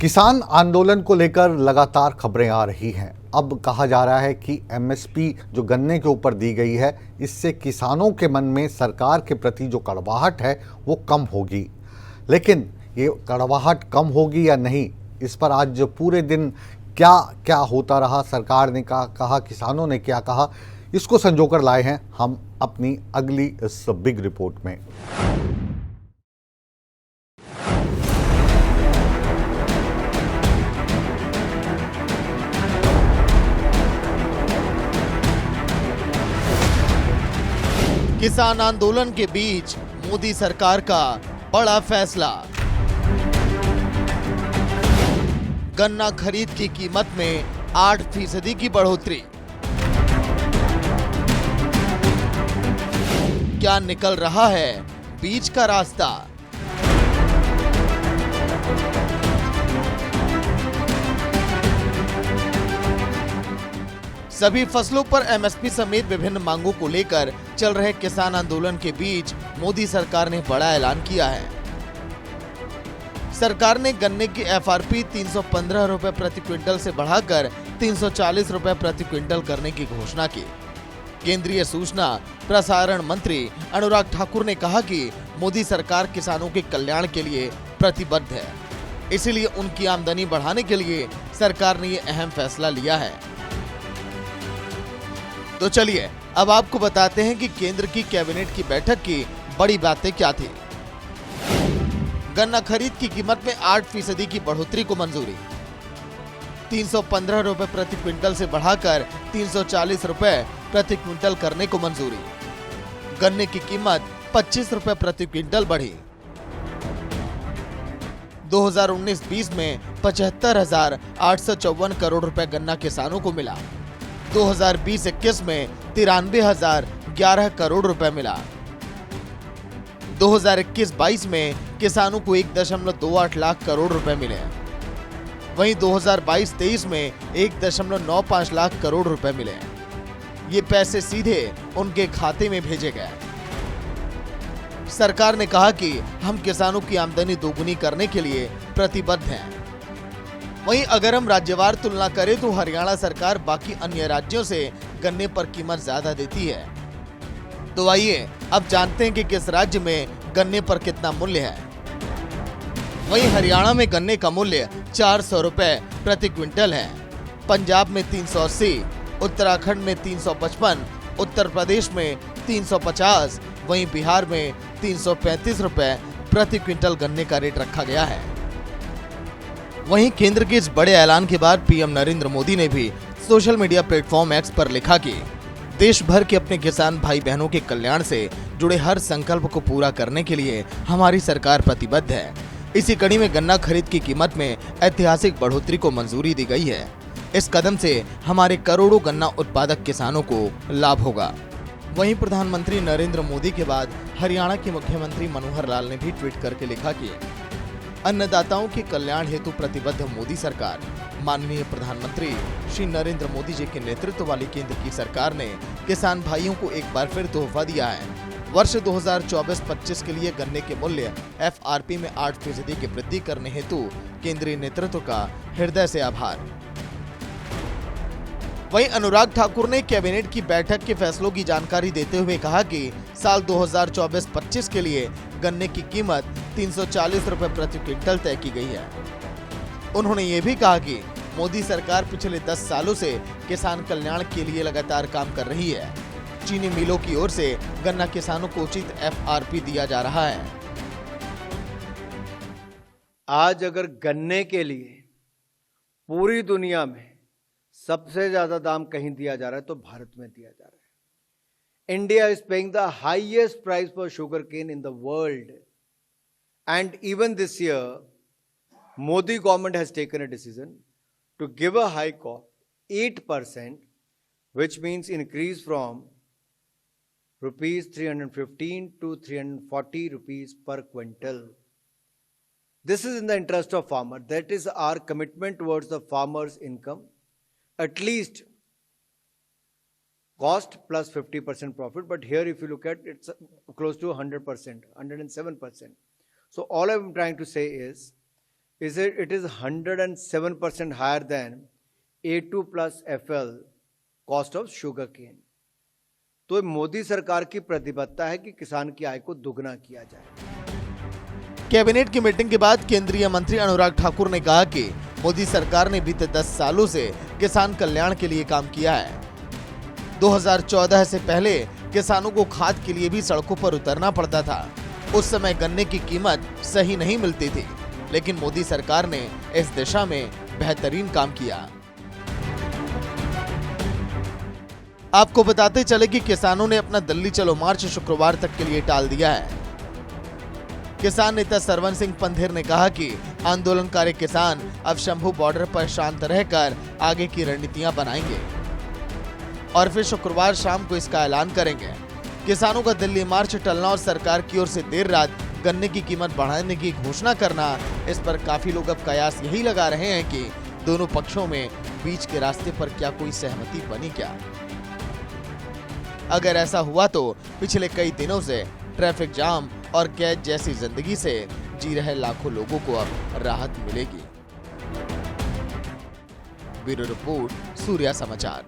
किसान आंदोलन को लेकर लगातार खबरें आ रही हैं। अब कहा जा रहा है कि एमएसपी जो गन्ने के ऊपर दी गई है, इससे किसानों के मन में सरकार के प्रति जो कड़वाहट है वो कम होगी। लेकिन ये कड़वाहट कम होगी या नहीं, इस पर आज पूरे दिन क्या क्या होता रहा, सरकार ने क्या कहा, किसानों ने क्या कहा, इसको संजोकर लाए हैं हम अपनी अगली इस बिग रिपोर्ट में। किसान आंदोलन के बीच मोदी सरकार का बड़ा फैसला। गन्ना खरीद की कीमत में 8% की बढ़ोतरी। क्या निकल रहा है बीच का रास्ता? सभी फसलों पर एमएसपी समेत विभिन्न मांगों को लेकर चल रहे किसान आंदोलन के बीच मोदी सरकार ने बड़ा ऐलान किया है। सरकार ने गन्ने की एफआरपी 315 रुपए प्रति क्विंटल से बढ़ाकर 340 रुपए प्रति क्विंटल करने की घोषणा की। केंद्रीय सूचना प्रसारण मंत्री अनुराग ठाकुर ने कहा कि मोदी सरकार किसानों के कल्याण के लिए प्रतिबद्ध है, इसीलिए उनकी आमदनी बढ़ाने के लिए सरकार ने ये अहम फैसला लिया है। तो चलिए अब आपको बताते हैं कि केंद्र की कैबिनेट की बैठक की बड़ी बातें क्या थी। गन्ना खरीद की कीमत में 8% की बढ़ोतरी को मंजूरी। 315 रुपए प्रति क्विंटल से बढ़ाकर 340 रुपए प्रति क्विंटल करने को मंजूरी। गन्ने की कीमत 25 रुपए प्रति क्विंटल बढ़ी। 2019-20 में 75,854 करोड़ रुपए गन्ना किसानों को मिला। 2020-21 में 93,011 करोड़ रुपए मिला। 2021-22 में किसानों को 1.28 लाख करोड़ रुपए मिले। वहीं 2022-23 में 1.95 लाख करोड़ रुपए मिले। ये पैसे सीधे उनके खाते में भेजे गए। सरकार ने कहा कि हम किसानों की आमदनी दोगुनी करने के लिए प्रतिबद्ध हैं। वहीं अगर हम राज्यवार तुलना करें तो हरियाणा सरकार बाकी अन्य राज्यों से गन्ने पर कीमत ज्यादा देती है। तो आइए अब जानते हैं कि किस राज्य में गन्ने पर कितना मूल्य है। वहीं हरियाणा में गन्ने का मूल्य 400 रुपए प्रति क्विंटल है। पंजाब में 380, उत्तराखंड में 355, उत्तर प्रदेश में 350, वहीं बिहार में 335 रुपए प्रति क्विंटल गन्ने का रेट रखा गया है। वहीं केंद्र के इस बड़े ऐलान के बाद पीएम नरेंद्र मोदी ने भी सोशल मीडिया प्लेटफॉर्म एक्स पर लिखा कि देश भर के अपने किसान भाई बहनों के कल्याण से जुड़े हर संकल्प को पूरा करने के लिए हमारी सरकार प्रतिबद्ध है। इसी कड़ी में गन्ना खरीद की कीमत में ऐतिहासिक बढ़ोतरी को मंजूरी दी गई है। इस कदम से हमारे करोड़ों गन्ना उत्पादक किसानों को लाभ होगा। वहीं प्रधानमंत्री नरेंद्र मोदी के बाद हरियाणा के मुख्यमंत्री मनोहर लाल ने भी ट्वीट करके लिखा कि अन्नदाताओं के कल्याण हेतु प्रतिबद्ध मोदी सरकार, माननीय प्रधानमंत्री श्री नरेंद्र मोदी जी के नेतृत्व वाली केंद्र की सरकार ने किसान भाइयों को एक बार फिर तोहफा दिया है। वर्ष 2024-25 के लिए गन्ने के मूल्य एफआरपी में 8% की वृद्धि करने हेतु केंद्रीय नेतृत्व का हृदय से आभार। वहीं अनुराग ठाकुर ने कैबिनेट की बैठक के फैसलों की जानकारी देते हुए कहा कि साल 2024-25 के लिए गन्ने की कीमत 340 रुपए प्रति क्विंटल तय की गई है। उन्होंने ये भी कहा कि मोदी सरकार पिछले 10 सालों से किसान कल्याण के लिए लगातार काम कर रही है। चीनी मिलों की ओर से गन्ना किसानों को उचित एफआरपी दिया जा रहा है। आज अगर गन्ने के लिए पूरी दुनिया में सबसे ज्यादा दाम कहीं दिया जा रहा है तो भारत में दिया जा रहा है। India is paying the highest price for sugar cane in the world, and even this year Modi government has taken a decision to give a hike of 8%, which means increase from rupees 315 to 340 rupees per quintal. This is in the interest of farmer. That is our commitment towards the farmer's income. At least cost plus 50% profit, but here if you look at it's close to 100%, 107%. So all I'm trying to say is it is 107% higher than A2 plus FL cost of sugar cane. तो मोदी सरकार की प्रतिबद्धता है कि किसान की आय को दुगना किया जाए। कैबिनेट की मीटिंग के बाद केंद्रीय मंत्री अनुराग ठाकुर ने कहा कि मोदी सरकार ने बीते 10 सालों से किसान कल्याण के लिए काम किया है। 2014 से पहले किसानों को खाद के लिए भी सड़कों पर उतरना पड़ता था। उस समय गन्ने की कीमत सही नहीं मिलती थी, लेकिन मोदी सरकार ने इस दिशा में बेहतरीन काम किया। आपको बताते चले कि किसानों ने अपना दिल्ली चलो मार्च शुक्रवार तक के लिए टाल दिया है। किसान नेता सरवन सिंह पंधेर ने कहा कि आंदोलनकारी किसान अब शंभू बॉर्डर पर शांत रहकर आगे की रणनीतियां बनाएंगे और फिर शुक्रवार शाम को इसका ऐलान करेंगे। किसानों का दिल्ली मार्च टलना और सरकार की ओर से देर रात गन्ने की कीमत बढ़ाने की घोषणा करना, इस पर काफी लोग अब कयास यही लगा रहे हैं कि दोनों पक्षों में बीच के रास्ते पर क्या कोई सहमति बनी क्या। अगर ऐसा हुआ तो पिछले कई दिनों से ट्रैफिक जाम और कैद जैसी जिंदगी से जी रहे लाखों लोगों को अब राहत मिलेगी। ब्यूरो रिपोर्ट, सूर्या समाचार।